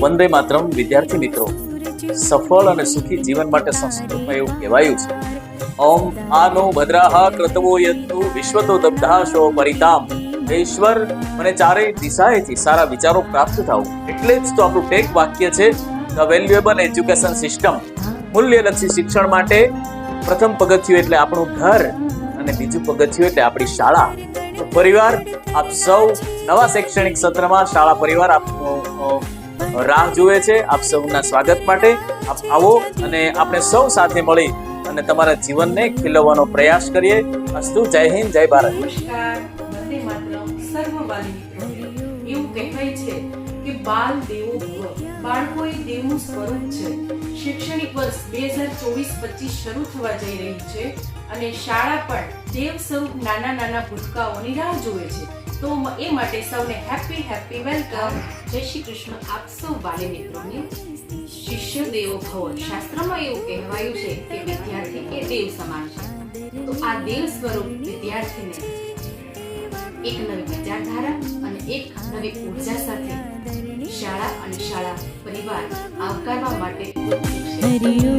વંદે માતરમ વિદ્યાર્થી મિત્રો, સફળ અને સુખી જીવન માટે સંસ્કૃતમાં એવું કહેવાયું છે, ઓમ આનો ભદ્રાહ ક્રતવો યંતુ વિશ્વતો દબ્ધાશો પરિતામ. ઈશ્વર મને ચારેય દિશાએથી સારા વિચારો પ્રાપ્ત થાવ. એટલે જ તો આપણું ટેક વાક્ય છે, ધ વેલ્યુએબલ એજ્યુકેશન સિસ્ટમ. મૂલ્યલક્ષી શિક્ષણ માટે પ્રથમ પગથિયું એટલે આપણું ઘર અને બીજું પગથિયું એટલે આપણી શાળા. તો પરિવાર, આપ સૌ નવા શૈક્ષણિક સત્રમાં શાળા પરિવાર આપનું રાહ જુએ છે. આપ સૌના સ્વાગત માટે આપ આવો અને આપણે સૌ સાથે મળી અને તમારા જીવનને ખીલવવાનો પ્રયાસ કરીએ. અસ્તુ. જય હિન્દ, જય ભારત. નમસ્કાર. વંદે માતરમ સર્વ વાલી મિત્રો. એવું કહેવાય છે કે બાલ દેવો ભવ. બાળકો એ દેવનું સ્વરૂપ છે. શૈક્ષણિક વર્ષ 2024-25 શરૂ થવા જઈ રહી છે અને શાળા પણ દેવ સ્વરૂપ નાના નાના ભૂતકાઓની રાહ જુએ છે. તો એ માટે સૌને હેપી વેલકમ. જય શ્રી કૃષ્ણ. આપ સૌ વાલી મિત્રોને શિષ્ય દેવો ભવ. શાસ્ત્રમાં એવું કહેવાયું છે કે વિદ્યાર્થી એ દેવ સમાન છે. તો આ દેવ સ્વરૂપ વિદ્યાર્થીને એક નવી વિચારધારા અને એક નવી ઉર્જા સાથે શાળા અને શાળા પરિવાર આવકારવા માટે ઉત્સુક છે.